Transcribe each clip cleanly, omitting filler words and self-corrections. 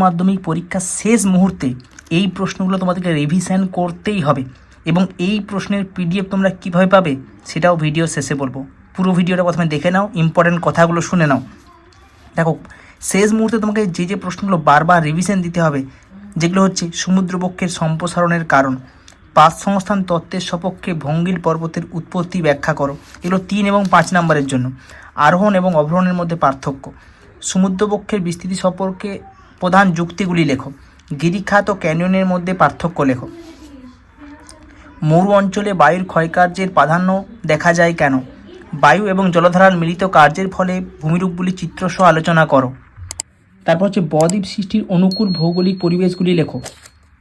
মাধ্যমিক পরীক্ষার শেষ মুহূর্তে এই প্রশ্নগুলো তোমাদেরকে রিভিশন করতেই হবে। এবং এই প্রশ্নের পিডিএফ তোমরা কীভাবে পাবে সেটাও ভিডিও শেষে বলবো। পুরো ভিডিওটা প্রথমে দেখে নাও, ইম্পর্টেন্ট কথাগুলো শুনে নাও। দেখো, শেষ মুহূর্তে তোমাকে যে প্রশ্নগুলো বারবার রিভিশন দিতে হবে, যেগুলো হচ্ছে সমুদ্রবক্ষের সম্প্রসারণের কারণ, পাঁচ সংস্থান তত্ত্বের সপক্ষে ভঙ্গিল পর্বতের উৎপত্তি ব্যাখ্যা করো, এগুলো 3 এবং 5 নম্বরের জন্য। আরোহণ এবং অবরোহণের মধ্যে পার্থক্য, সমুদ্রবক্ষের বিস্তৃতি সম্পর্কে প্রধান যুক্তিগুলি লেখো, গিরিখাত ও ক্যানিয়নের মধ্যে পার্থক্য লেখো, মরু অঞ্চলে বায়ুর ক্ষয়কার্যের প্রাধান্য দেখা যায় কেন, বায়ু এবং জলধারার মিলিত কার্যের ফলে ভূমিরূপগুলি চিত্রসহ আলোচনা করো। তারপর হচ্ছে বদ্বীপ সৃষ্টির অনুকূল ভৌগোলিক পরিবেশগুলি লেখো,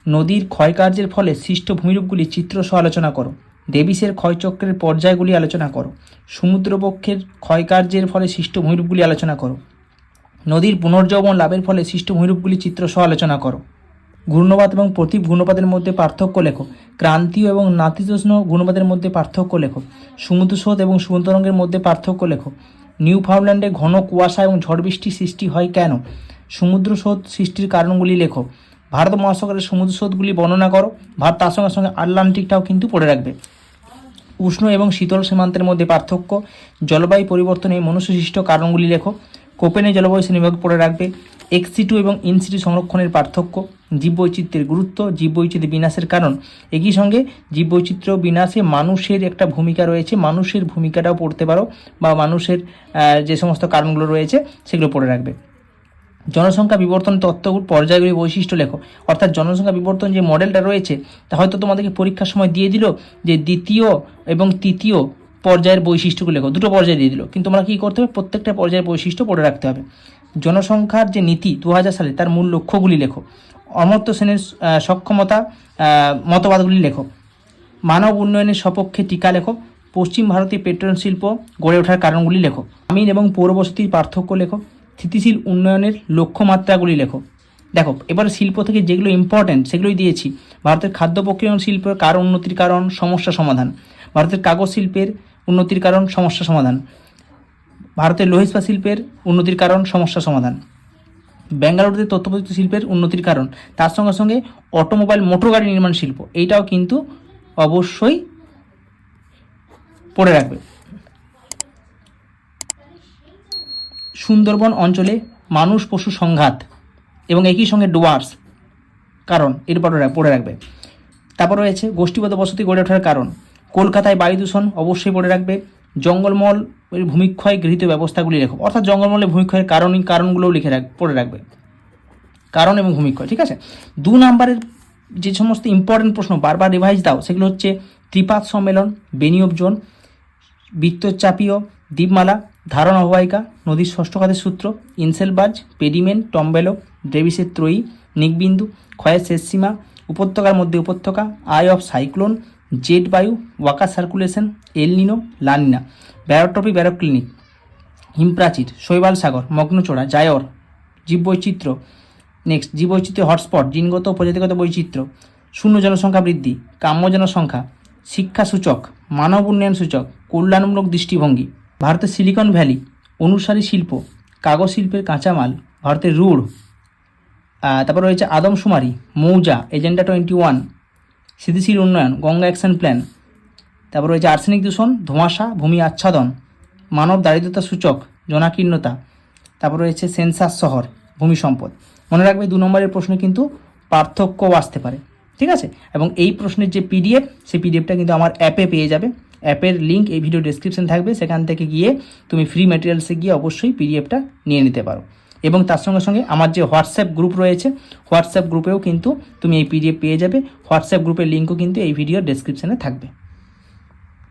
নদীর ক্ষয়কার্যের ফলে সৃষ্ট ভূমিরূপগুলি চিত্রসহ আলোচনা করো, ডেভিসের ক্ষয়চক্রের পর্যায়গুলি আলোচনা করো, সমুদ্রবক্ষের ক্ষয়কার্যের ফলে সৃষ্ট ভূমিরূপগুলি আলোচনা করো, নদীর পুনর্জীবন লাভের ফলে সৃষ্ট ভূমিরূপগুলি চিত্রসহ আলোচনা করো, ঘূর্ণপাত এবং প্রতীপ ঘূর্ণপাতের মধ্যে পার্থক্য লেখো, ক্রান্তীয় এবং নাতিশীতোষ্ণ ঘূর্ণপাতের মধ্যে পার্থক্য লেখো, সমুদ্র স্রোত এবং সমুদ্র তরঙ্গের মধ্যে পার্থক্য লেখো, নিউফাউন্ডল্যান্ডে ঘন কুয়াশা এবং ঝড় বৃষ্টি সৃষ্টি হয় কেন, সমুদ্র স্রোত সৃষ্টির কারণগুলি লেখো, ভারত মহাসাগরের সমুদ্র স্রোতগুলি বর্ণনা করো। ভারত তার সঙ্গে সঙ্গে আটলান্টিকটাও কিন্তু পড়ে রাখবে। উষ্ণ এবং শীতল সীমান্তের মধ্যে পার্থক্য, জলবায়ু পরিবর্তনে মনুষ্যসৃষ্ট কারণগুলি লেখো, কোপেনে জলবায়ু শ্রেণীবিভাগ পড়ে রাখবে, এক্সিটু এবং ইনসিটু সংরক্ষণের পার্থক্য, জীববৈচিত্র্যের গুরুত্ব, জীববৈচিত্র্য বিনাশের কারণ, একই সঙ্গে জীববৈচিত্র্য বিনাশে মানুষের একটা ভূমিকা রয়েছে, মানুষের ভূমিকাটাও পড়তে পারো, বা মানুষের যে সমস্ত কারণগুলো রয়েছে সেগুলো পড়ে রাখবে। জনসংখ্যা বিবর্তন তত্ত্বগুলো পর্যায়গুলি বৈশিষ্ট্য লেখো, অর্থাৎ জনসংখ্যা বিবর্তন যে মডেলটা রয়েছে তা হয়তো তোমাদেরকে পরীক্ষার সময় দিয়ে দিল যে দ্বিতীয় এবং তৃতীয় পর্যায়ের বৈশিষ্ট্যগুলো লেখো, দুটো পর্যায়ে দিয়ে দিল, কিন্তু তোমরা কী করতে হবে, প্রত্যেকটা পর্যায়ের বৈশিষ্ট্য পড়ে রাখতে হবে। জনসংখ্যার যে নীতি 2000 সালে তার মূল লক্ষ্যগুলি লেখো, অমর্ত্য সেনের সক্ষমতা মতবাদগুলি লেখো, মানব উন্নয়নের সপক্ষে টিকা লেখো, পশ্চিম ভারতে পেট্রোলিয়াম শিল্প গড়ে ওঠার কারণগুলি লেখো, গ্রামীণ এবং পৌরবসতির পার্থক্য লেখো, স্থিতিশীল উন্নয়নের লক্ষ্যমাত্রাগুলি লেখো। দেখো, এবারে শিল্প থেকে যেগুলো ইম্পর্টেন্ট সেগুলোই দিয়েছি। ভারতের খাদ্য প্রক্রিয়াকরণ শিল্পের কারণ উন্নতির কারণ সমস্যা সমাধান, ভারতের কাগজ শিল্পের উন্নতির কারণ সমস্যা সমাধান, ভারতের লোহ ইস্পাত শিল্পের উন্নতির কারণ সমস্যা সমাধান, বেঙ্গালুরুতে তথ্যপ্রযুক্তি শিল্পের উন্নতির কারণ, তার সঙ্গে সঙ্গে অটোমোবাইল মোটর গাড়ি নির্মাণ শিল্প, এইটাও কিন্তু অবশ্যই পড়ে রাখবে। সুন্দরবন অঞ্চলে মানুষ পশু সংঘাত এবং একই সঙ্গে ডুয়ার্স কারণ এরপর পড়ে রাখবে। তারপর রয়েছে গোষ্ঠীগত বসতি গড়ে ওঠার কারণ, কলকাতায় বায়ু দূষণ অবশ্যই পড়ে রাখবে, জঙ্গলমহল ভূমিক্ষয় গৃহীত ব্যবস্থাগুলি লেখো, অর্থাৎ জঙ্গলমহলে ভূমিক্ষয়ের কারণগুলোও পড়ে রাখবে, কারণ এবং ভূমিক্ষয়। ঠিক আছে, 2 নম্বরের যে সমস্ত ইম্পর্টেন্ট প্রশ্ন বারবার রিভাইজ দাও সেগুলো হচ্ছে ত্রিপাত সম্মেলন, বেনি অফ জোন, বৃত্তচাপীয় দ্বীপমালা, ধারণ অববাহিকা, নদীর ষষ্ঠ খাতের সূত্র, ইনসেলবার্জ, পেডিমেন্ট, টম্বেলো, ডেভিসের ত্রয়ী, নিকবিন্দু, ক্ষয়ের শেষ সীমা, উপত্যকার মধ্যে উপত্যকা, আই অফ সাইক্লোন, জেট বায়ু, ওয়াকার সার্কুলেশন, এল নিনো, লানিনা, ব্যারোট্রপি ব্যারোক্লিনিক, হিমপ্রাচীর, শৈবাল সাগর, মগ্নচোড়া, জায়র, জীববৈচিত্র্য, নেক্সট জীববৈচিত্র্য হটস্পট, জিনগত ও প্রজাতিগত বৈচিত্র্য, শূন্য জনসংখ্যা বৃদ্ধি, কাম্য জনসংখ্যা, শিক্ষা সূচক, মানব উন্নয়ন সূচক, কল্যাণমূলক দৃষ্টিভঙ্গি, ভারতের সিলিকন ভ্যালি, অনুসারী শিল্প, কাগজ শিল্পের কাঁচামাল, ভারতের রুড়, তারপর রয়েছে আদমশুমারি, মৌজা, এজেন্ডা 21, স্থিতিশীল উন্নয়ন, গঙ্গা অ্যাকশন প্ল্যান, তারপর রয়েছে আর্সেনিক দূষণ, ধোঁয়াশা, ভূমি আচ্ছাদন, মানব দারিদ্রতা সূচক, জনাকীর্ণতা, তারপর রয়েছে সেন্সাস শহর, ভূমি সম্পদ। মনে রাখবে 2 নম্বরের প্রশ্ন কিন্তু পার্থক্যও আসতে পারে। ঠিক আছে, এবং এই প্রশ্নের যে পিডিএফ সেই পিডিএফটা কিন্তু আমার অ্যাপে পেয়ে যাবে, অ্যাপের লিঙ্ক এই ভিডিও ডেসক্রিপশন থাকবে, সেখান থেকে গিয়ে তুমি ফ্রি ম্যাটেরিয়ালসে গিয়ে অবশ্যই পিডিএফটা নিয়ে নিতে পারো। এবং তার সঙ্গে সঙ্গে আমার যে হোয়াটসঅ্যাপ গ্রুপ রয়েছে, হোয়াটসঅ্যাপ গ্রুপেও কিন্তু তুমি এই পিডিএফ পেয়ে যাবে, হোয়াটসঅ্যাপ গ্রুপের লিঙ্কও কিন্তু এই ভিডিওর ডেসক্রিপশনে থাকবে।